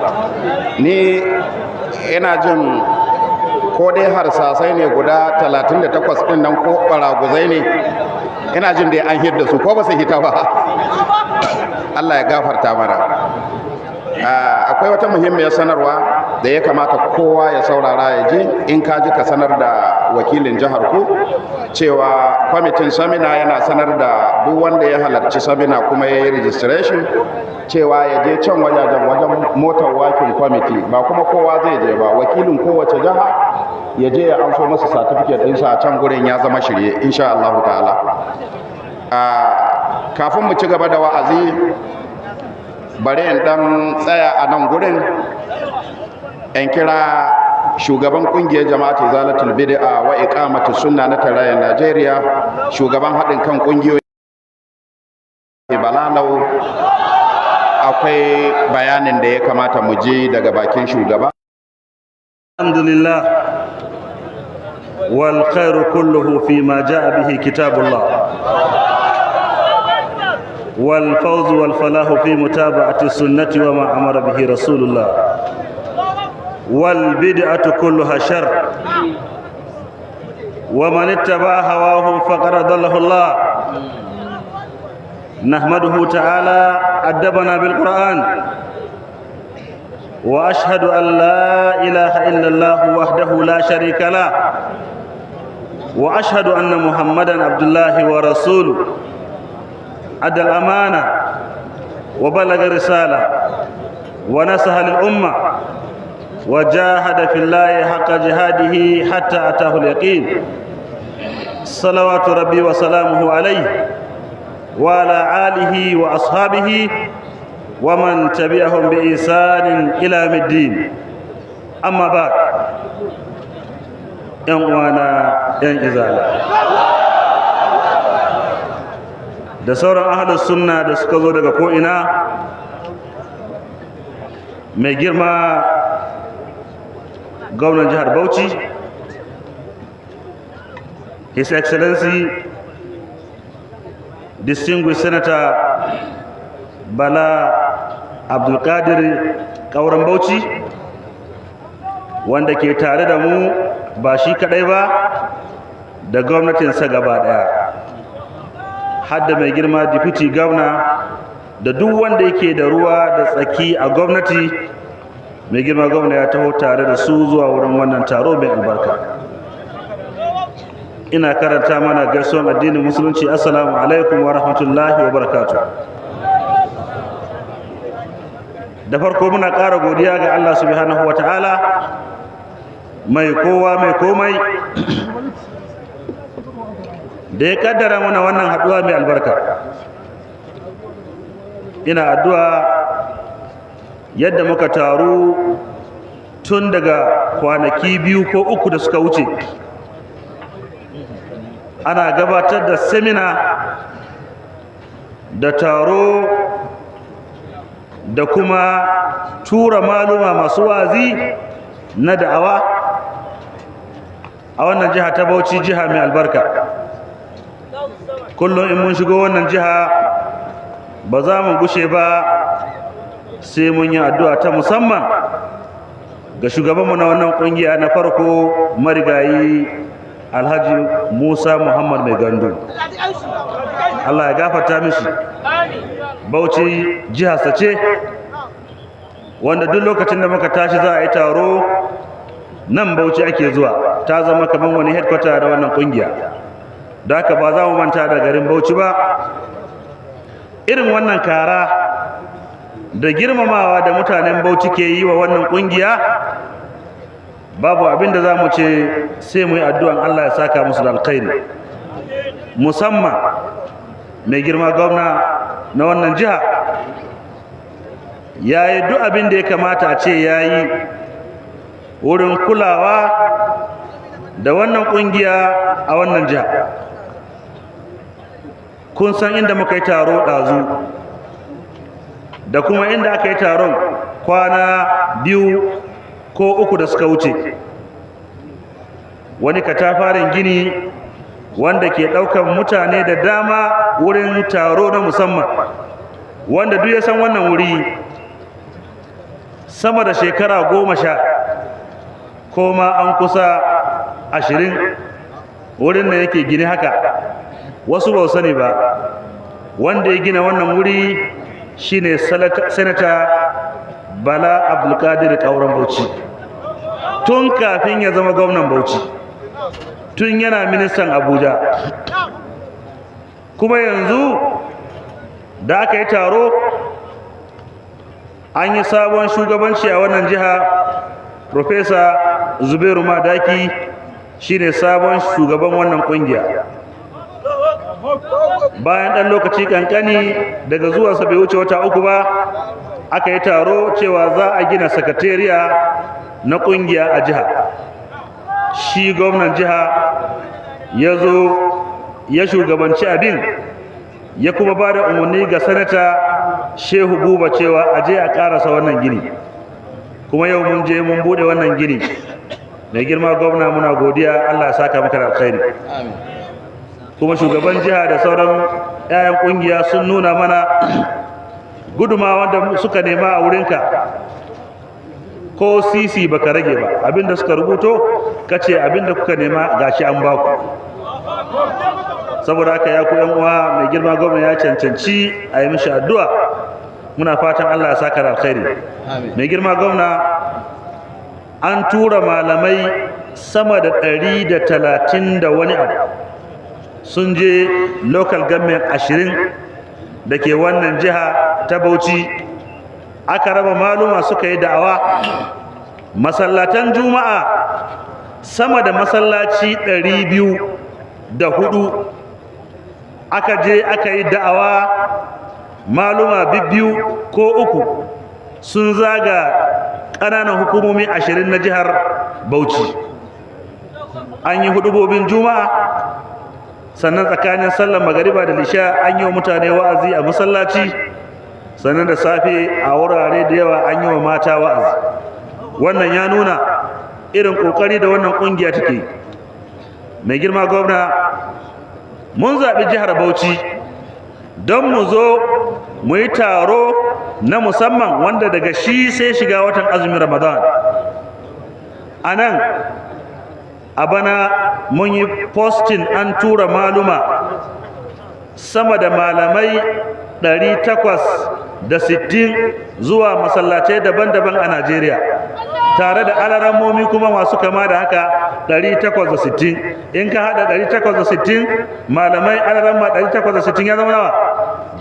ni ina jin ko dai harsasai ne guda 38 din nan ko baraguzai ne ina jin dai an hidda su ko ba su hita ba Allah ya gafarta mana akwai wata muhimmiyar sanarwa da ya kamata kowa ya saurara ya ji in ka ji ka sanar da wakilin jihar ku cewa kwamitin samina yana sanar da duk wanda ya halarci samina kuma ya yi registration cewa ya je can wajen motar wakin kwamiti ba kuma kowa zai je ba wakilin kowace jiha ya je ya amso masa certificate ɗinsa a can gurin ya zama shirye insha Allah ta'ala kafin mu ci gaba da wa'azi bari in dan tsaya a nan gurin in kira shugaban kungiyar jama'atu zalatul bid'a wa iqamatu sunna na tarayyar Najeriya shugaban haɗin kan kungiyoyi Balalau akwai bayanin da ya kamata mu ji daga bakin shugaba alhamdulillah wal khairu kulluhu fi ma jaa bihi kitabullah wal fawz wal falahu fi mutaba'ati sunnati wa ma amara bihi rasulullah wal bid'atu kulluha shar wa man ittaba hawahu faqad dallahu Allah nahmaduhu ta'ala addabana bil Qur'an wa ashhadu an la ilaha illa Allah wahdahu la sharika lah wa ashhadu anna Muhammadan abdullahi wa rasuluhu adda al-amana wa balagha risala wa nasaha lil umma وجاهد في الله حق جهاده حتى أتاه اليقين صلوات ربي وسلامه عليه وعلى آله وأصحابه ومن تبعهم بإحسان إلى يوم الدين أما بعد ‘yan uwana ‘yan izala da sauran ahalus sunna da suka zo daga ko'ina mai girma gwamnan jihar Bauchi, His Excellency Distinguished Senator Bala Abdulkadir Kauran Bauchi, wanda ke tare da mu ba shi kadai ba da gwamnatinsa gaba daya, hadda mai girma deputy governor da duk wanda yake da ruwa da tsaki a gwamnati. Mai girma gwamna ya taho tare da su zuwa wurin wannan taro mai albarka. Ina karanta mana gaisuwan addinin musulunci, assalamu alaikum wa rahmatullahi wa barakatuh. Da farko muna ƙara godiya ga Allah subhanahu wa ta'ala mai kowa mai komai da ya kaddara mana wannan haɗuwa mai albarka. Ina addu'a yadda muka taru tun daga kwanaki 2 ko 3 da suka wuce, ana gabatar da semina da taro da kuma tura maluma masu wazi na da'awa a wannan jiha ta Bauchi, jiha mai albarka. Kullum in mun shigo wannan jiha ba za mu gushe ba sai mun yi addu'a ta musamman ga shugabanmu na wannan kungiya na farko, marigayi Alhaji Musa Muhammad Mai Gandu. Allah ya gafarta mishi. Bauchi jiharsa ce wanda duk lokacin da muka tashi za a yi taro nan Bauchi ake zuwa, ta zama kamar wani headquarter da wannan kungiya. Da haka ba za mu manta da garin Bauchi ba. Irin wannan kara da girmamawa da mutanen Bauchi ke yi wa wannan kungiya, babu abin da za mu ce sai mu yi addu'an Allah ya saka musu da alkhairi. Musamman mai girma gwamna na wannan jiha ya yi duk abin da ya kamata a ce ya yi wurin kulawa da wannan kungiya a wannan jiha. Kun san inda muka yi taro ɗazu da kuma inda aka yi taron kwana 2 ko 3 da suka wuce. Wani katafaren gini wanda ke ɗaukan mutane da dama wurin taro na musamman, wanda duk ya san wannan wuri sama da shekara 10 ko ma an kusa 20 wurin da yake gini haka. Wasu ba sani ba, wanda ya gina wannan wuri shine Senator Bala Abdulkadir Kauran Bauchi, tun kafin ya zama gwamnan Bauchi, tun yana ministan Abuja. Kuma yanzu da aka yi taro an yi sabon shugabanci a wannan jiha, Professor Zubairu Madaki shine sabon shugaban wannan kungiya. Bayan ɗan lokaci kankani daga zuwansa bai wuce wata 3 ba, aka yi taro cewa za a gina sakatariya na kungiya a jiha. Shi gwamnan jiha ya zo ya shugabanci abin, ya kuma ba da umarni ga sanata Shehu Buba cewa a je a karasa wannan gini. Kuma yau mun je mun bude wannan gini. Mai girma gwamna, muna godiya, Allah ya saka maka da alkhairi. Kuma shugaban jiha da sauran 'ya'yan kungiya sun nuna mana gudumawa da suka nema a wurinka, ko sisi baka rage ba. Abinda suka rubuto kace abinda kuka nema gashi an baku. Saboda haka ya ku yan uwa, mai girma gwamna ya cancanci a yi mishi addu'a. Muna fatan Allah ya saka da alkhairi. Mai girma gwamna, an tura malamai sama da 130 da wani abu, sun je local government 20 da ke wannan jiha ta Bauchi. Aka raba maluma suka yi da'awa. Masallatan juma'a sama da masallaci 204 aka je aka yi da'awa. Maluma bibbiyu ko 3 sun zaga ƙananan hukumomi 20 na jihar Bauchi. An yi hudubobin juma'a, sannan tsakanin sallar magariba da lisha an yi wa mutane wa'azi a masallaci, sannan da safe a wurare da yawa an yi wa mata wa'azi. Wannan ya nuna irin kokari da wannan kungiya take. Mai girma gwamna, mun zaɓi jihar Bauchi don mu zo mu yi taro na musamman wanda daga shi sai shiga watan azumin Ramadan. A nan a bana mun yi postin an tura maluma sama da malamai 860 zuwa masallatai daban-daban a Najeriya, tare da alarammomi kuma masu kama da haka 860. In ka hada 860 malamai alaramma 860 ya zama nawa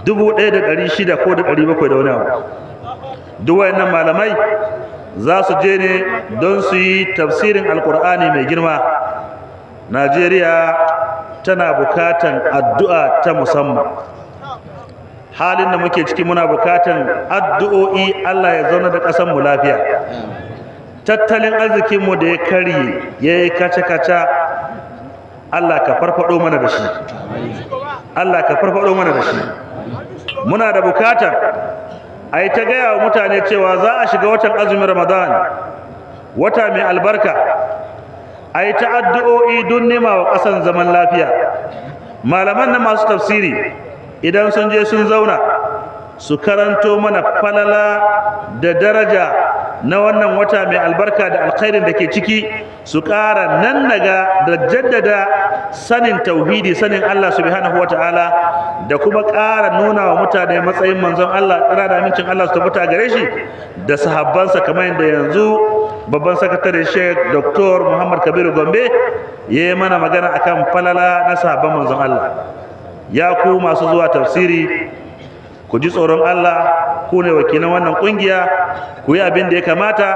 1,600 ko da 700 da wani abu. Duk wayannan malamai za su je ne don su yi tafsirin alkur'ani mai girma. Najeriya tana bukatan addu'a ta musamman. Halin da muke ciki muna bukatan addu'o'i Allah ya zauna da ƙasar mu lafiya. Tattalin arzikinmu da ya karye ya yi kaca-kaca, Allah ka farfado mana da shi. Allah ka farfado mana da shi. Muna da bukatan a yi ta gaya wa mutane cewa za a shiga watan azumin Ramadan, wata mai albarka. A yi ta addu'o'i don nema wa ƙasan zaman lafiya. Malaman na masu tafsiri idan sun je sun zauna su karanto mana falala da daraja na wannan wata mai albarka da alkhairin da ke ciki, su ƙara nan naga da jaddada sanin tauhidi, sanin Allah subhanahu wa ta'ala, da kuma ƙara nuna wa mutane matsayin manzon Allah, tsara da amincin Allah su tabbata gare shi da sahabbansa, kamar yadda yanzu babban sakatare Sheikh Dr. Muhammad Kabiru Gombe ya yi mana magana akan falala na sahabban manzon Allah. Ya ku masu zuwa tafsiri, ku ji tsoron Allah, ku ne wakilan wannan kungiya, ku yi abin da ya kamata,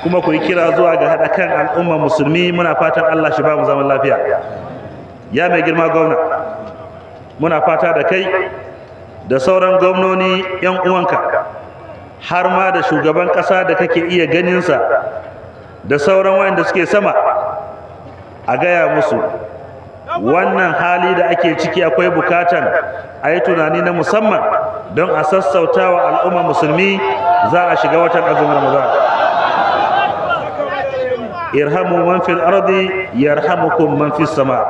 kuma ku yi kira zuwa ga haɗa kan al'umma musulmi. Muna fatan Allah shi ba mu zaman lafiya. Ya mai girma gwamna, muna fata da kai da sauran gwamnoni 'yan uwanka, har ma da shugaban ƙasa da kake iya ganinsa, da sauran waɗanda suke sama, a gaya musu wannan hali da ake ciki akwai bukatan a yi tunani na musamman don a sassauta wa al'umma musulmi. Za a shiga watan azumin Ramadan. Irhamu man fil ardi yarhamukum man fis sama.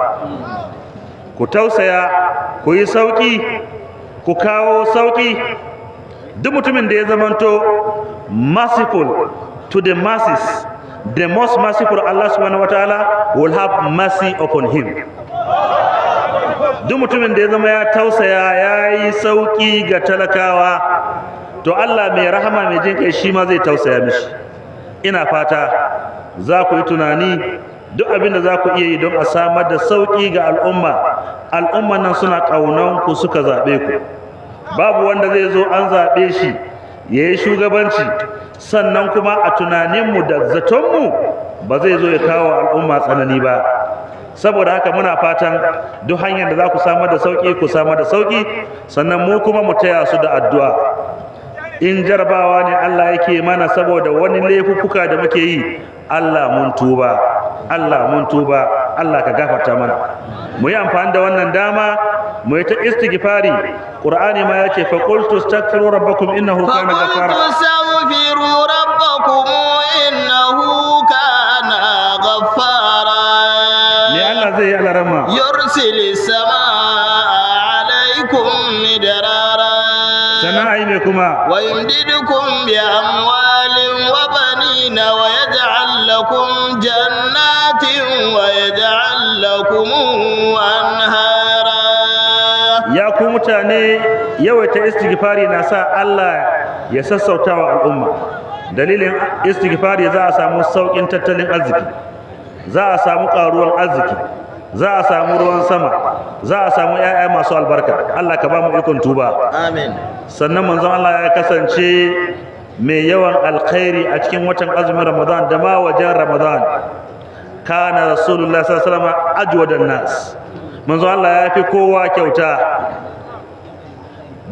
Ku tausaya, ku yi sauki, ku kawo sauki. Duk mutumin da ya zamanto merciful to the masses, the most merciful Allah subhanahu wa ta'ala will have mercy upon him. Duk mutumin da ya zama ya tausaya, ya yi sauki ga talakawa, to Allah mai rahama mai jin kai shi ma zai tausaya mishi. Ina fata za ku yi tunani duk abin da za ku iya yi don a samar da sauki ga al'umma. Al'umman nan suna ƙaunan ku, suka zaɓe ku. Babu wanda zai zo an zaɓe shi ya yi shugabanci, sannan kuma a tunaninmu da zatonmu ba zai zo ya kawo al'umma tsanani ba. Saboda haka muna fatan duk hanyar da za ku samar da sauƙi, ku samar da sauƙi, sannan mu kuma mu taya su da addu'a. In jarabawa ne Allah yake mana saboda wani laifuffuka da muke yi, Allah mun tuba, Allah mun tuba, Allah ka gafarta mana. Mu yi amfani da wannan dama mu yi ta istighfari. Qur'ani ma yace fa qultu astaghfiru rabbakum innahu kana ghafara. astaghfiru rabbakum innahu kana ghaffara. Ne Allah zai yi alarama. Yursilis samaa alaykum midrara. Sana ai me kuma? Wa yumdidukum bi amwalin wa banina wa yaj'al lakum jannatin wa yaj'al lakum anhara. Ya ku mutane, yawaita istighfari na sa Allah ya sassauta wa al'umma. Dalilin istighfari za a samu saukin tattalin arziki, za a samu karuwan arziki, za a samu ruwan sama, za a samu 'ya'ya masu albarka. Allah ka ba mu ikon tuba. Amin. Sannan manzon Allah ya kasance mai yawan alkhairi a cikin watan azumin Ramadan da ma wajen Ramadan. Kana Rasulullah sallallahu alaihi wasallam ajwadan nas. Manzon Allah ya fi kowa kyauta.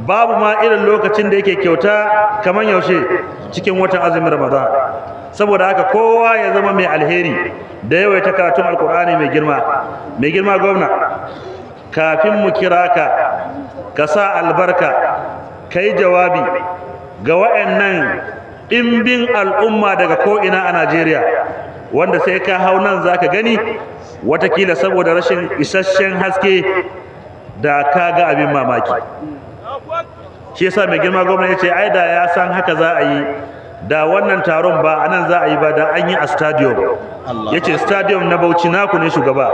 Babu ma irin lokacin da yake kyauta kamar yaushe, cikin watan azumin Ramadan. Saboda haka kowa ya zama mai alheri da yawaita karatun alkur'ani mai girma. Mai girma gwamna, kafin mu kira ka sa albarka, kai jawabi ga waɗannan ɗimbin al'umma daga ko'ina a Najeriya. wanda sai ka hau nan za ka gani watakila saboda rashin isasshen haske da ka ga abin mamaki. Shi yasa mai girma gwamna ya ce ai da ya san haka za a yi da wannan taron ba a nan za a yi ba da an yi a stadium. Ya ce stadium na Bauchi naku ne shugaba,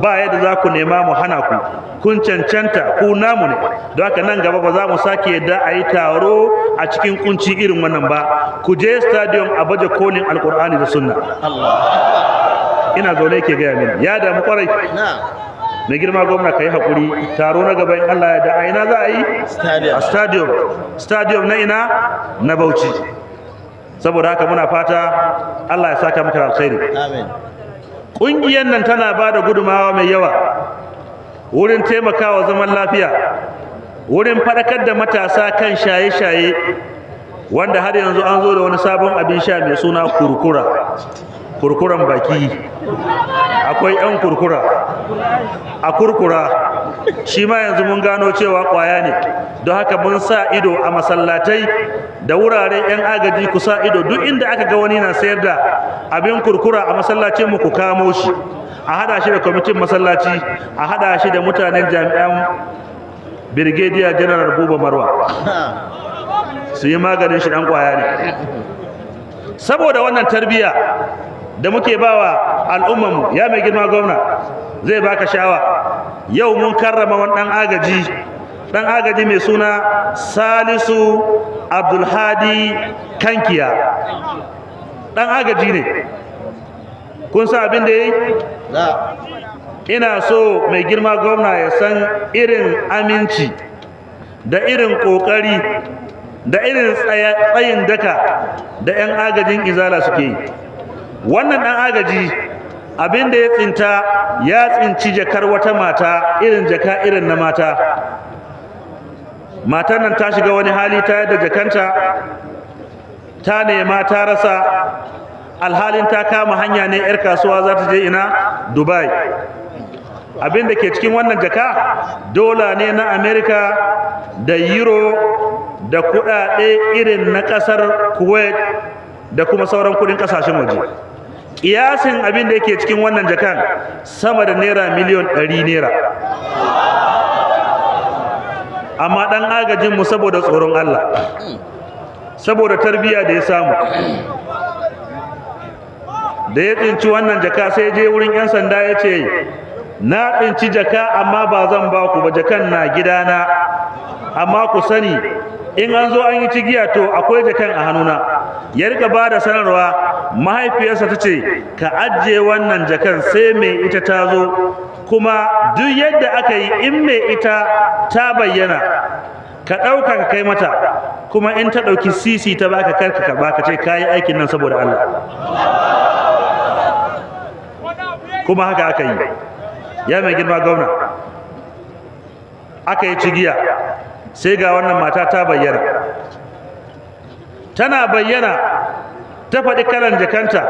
ba yadda za ku nema mu hana ku, kun cancanta ku namu ne, don haka nan gaba ba za mu sake yadda a yi taro a cikin kunci irin wannan ba, ku je stadium a baje kolin alkur'ani da sunna. Ina zaune ke gaya mini ya damu kwarai. Mai girma gwamna ka yi haƙuri, taro na gaba in Allah ya da a ina za a yi a stadium na ina na Bauchi. Saboda haka muna fata Allah ya saka maka alkhairi. Ƙungiyar nan tana ba da gudumawa mai yawa wurin taimakawa zaman lafiya, wurin faɗakar da matasa kan shaye-shaye, wanda har yanzu an zo da wani sabon abin sha mai suna kurkuran baki. Akwai 'yan kurkura a kurkura, shi ma yanzu mun gano cewa ƙwaya ne, don haka mun sa ido a masallatai da wurare 'yan agaji ku sa ido duk inda aka ga wani na sayar da abin kurkura a masallacin mu ku kamo shi, a hada shi da kwamitin masallaci, a hada shi da mutanen jami'an Brigadier General Buba Marwa su yi maganin shi dan ƙwaya ne. Saboda wannan tarbiyya da muke bawa al'ummanmu, ya mai girma gwamna zai baka sha'awa, yau mun karrama wani dan agaji mai suna Salisu Abdulhadi Kankiya. Dan agaji ne, kun san abin da yayi? Ina so mai girma gwamna ya san irin aminci da irin kokari da irin tsayin daka da 'yan agajin izala suke yi. Wannan dan agaji abin da ya tsinta, ya tsinci jakar wata mata, irin jaka irin na mata. Matar nan ta shiga wani hali ta yadda jakanta, ta nema ta rasa, alhalin ta kama hanya ne 'yar kasuwa za ta je ina? Dubai. Abin da ke cikin wannan jaka dola ne na Amerika da euro da kudade irin na kasar Kuwait da kuma sauran kudin kasashen waje. Kiyasin abin da yake cikin wannan jakan sama da naira miliyon 100 naira. Amma dan agajin mu saboda tsoron Allah, saboda tarbiyya da ya samu, da ya tsinci wannan jaka sai je wurin 'yan sanda ya ce, na tsinci jaka amma ba zan ba ku ba, jakan na gidana, amma ku sani in an zo an yi cigiya to akwai jakan a hannuna. Ya rika ba da sanarwa, mahaifiyarsa ta ce ka ajiye wannan jakan sai mai ita ta zo, kuma duk yadda aka yi in mai ita ta bayyana ka ɗauka ka kai mata, kuma in ta ɗauki sisi ta baka karka ka baka ce ka yi aikin nan saboda Allah. Kuma haka aka yi. Ya mai girma gwamna, aka yi cigiya sai ga wannan mata ta bayyana. Tana bayyana ta faɗi kalan jakanta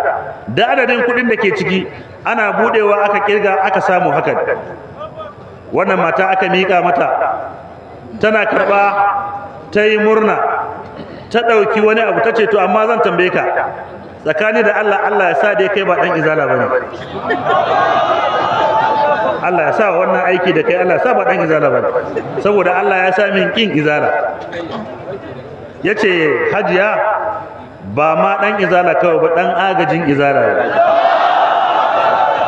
da adadin kuɗin da ke ciki, ana buɗewa aka kirga aka samu hakan. Wannan mata aka miƙa mata, tana karɓa, ta yi murna, ta ɗauki wani abu, ta ce to amma zan tambaye ka, tsakani da Allah, Allah ya sa dai kai ba ɗan izala ba ne. Allah ya sa wannan aiki da kai, Allah ya sa ba ɗan izala ba ne, saboda Allah ya sa min ƙin izala. Ya ce hajiya ba ma ɗan izala kawai ba, ɗan agajin izala ne.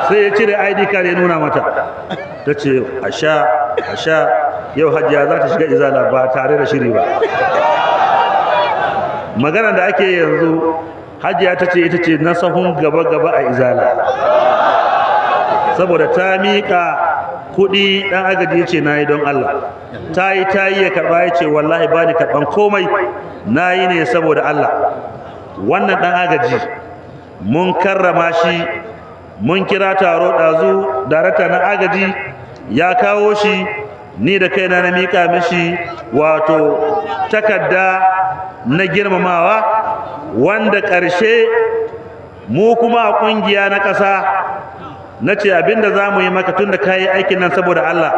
Sai ya cire ID card ya nuna mata, ta ce asha yau hajiya za ta shiga izala ba tare da shiri ba. Magana da ake yanzu hajiya ta ce ita ce na sahun gaba-gaba a izala, saboda ta miƙa kuɗi. ɗan agaji ce na yi don Allah, ta yi ya karɓa, ya ce wallahi ba ni karɓan komai, na yi ne saboda Allah. Wannan ɗan agaji mun karrama shi, mun kira taro ɗazu, darakta na agaji ya kawo shi, ni da kaina na miƙa mishi wato takarda na girmamawa, wanda ƙarshe mu kuma a ƙungiya na ƙasa na ce abinda za mu yi maka tun da ka yi aikin nan saboda Allah,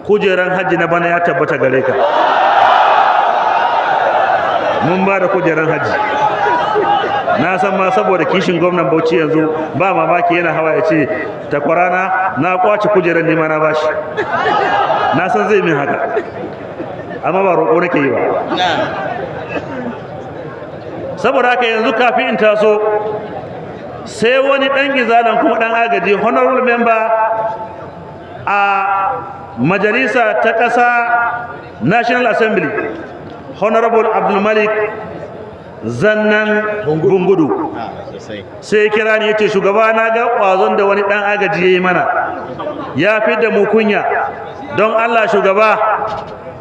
kujeran hajji na bana ya tabbata gare ka. Mun ba da kujeran hajji na san ma saboda kishin gwamnan Bauchi yanzu ba mamaki yana hawa ya ce takwarana na kwace kujerar nima na bashi, na san zai min haka, amma ba roƙo nake yi ba. Saboda haka yanzu kafin in taso sai wani ɗan izalan kuma ɗan agaji honorable member a majalisa ta ƙasa National Assembly honorable Abdulmalik Zannan Bungudu sai kira ni yace shugaba na ga kwazon da wani ɗan agaji yayi mana ya fi da mu kunya, don Allah shugaba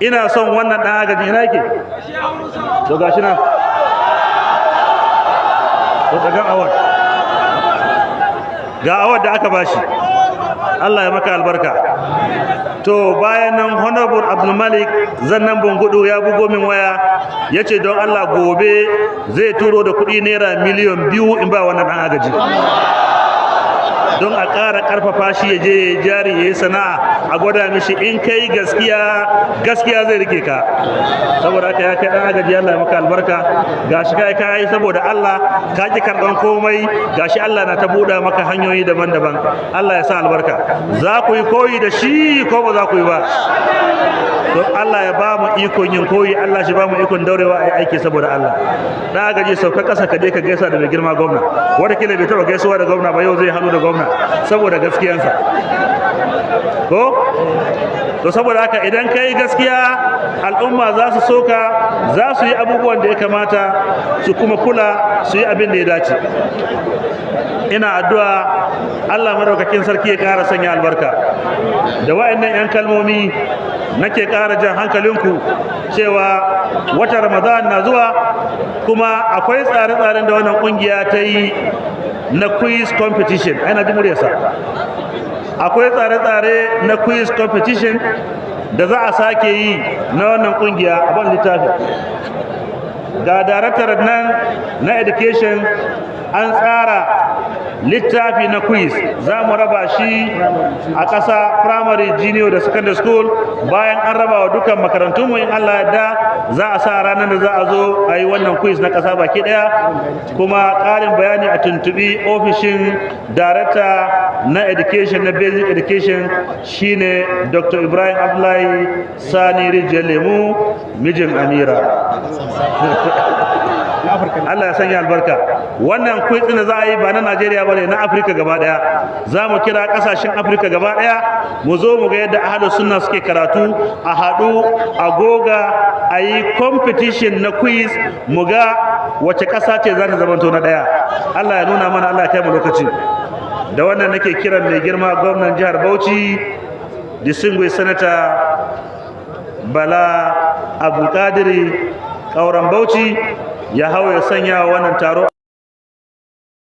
ina son wannan ɗan agaji ina yake to gashi nan to daga award ga award da aka bashi, Allah ya maka albarka. To bayan nan honorable Abdulmalik Zannan Bungudu ya bugo min waya yace don Allah gobe zai turo da kuɗi naira miliyan 2 in ba wannan ɗan agaji, don a ƙara ƙarfafa shi ya je jari ya yi sana'a, a gwada mishi in kai gaskiya zai rike ka. Saboda haka ya kai ɗan agaji, Allah ya maka albarka. Gashi kai yi saboda Allah, ka ki karɓan komai, gashi Allah na ta buɗa maka hanyoyi daban-daban. Allah ya sa albarka. Za ku yi koyi da shi ko ba za ku yi ba? Don Allah ya ba mu ikon yin koyi, Allah shi ba mu ikon daurewa a yi aiki saboda Allah. Ɗan agaji sauka ƙasa ka je ka gaisa da mai girma gwamna, wata kila bai taɓa gaisuwa da gwamna ba, yau zai hannu da gwamna saboda gaskiyansa ko to saboda haka idan kai gaskiya al'umma za su soka, za su yi abubuwan da ya kamata su kuma kula su yi abin da ya dace. Ina addu'a Allah madaukakin sarki ya ƙara sanya albarka da wa'annan 'yan kalmomi. Nake ƙara jan hankalinku cewa wata Ramadan na zuwa, kuma akwai tsare-tsaren da wannan ƙungiya ta yi na quiz competition. Ana ji muryarsa. Akwai tsare-tsare na quiz competition da za a sake yi na wannan kungiya a ban littafi. Ga daraktar nan na education an tsara littafi na quiz, za mu raba shi a ƙasa primary, junior da secondary school. Bayan an raba wa dukkan makarantunmu in Allah yadda za a sa ranar da za a zo a yi wannan quiz na ƙasa baki ɗaya. Kuma ƙarin bayani a tuntuɓi ofishin darakta na education na basic education shine Dr. Ibrahim Abdullahi Sani Rijiyar Lemu, mijin Amira. Allah ya sanya albarka. Wannan quiz din da za a yi ba na Najeriya bane, na Afirka gaba daya. Za mu kira kasashen Afirka gaba daya mu zo mu ga yadda ahlus sunna suke karatu, a haɗu a goga a yi competition na quiz, mu ga wace ƙasa ce za ta zamanto na daya. Allah ya nuna mana, Allah ya kai mu lokaci. Da wannan nake kiran mai girma gwamnan jihar Bauchi, distinguished senator Bala Abdulkadir Kauran Bauchi, ya hau ya sanya wannan taro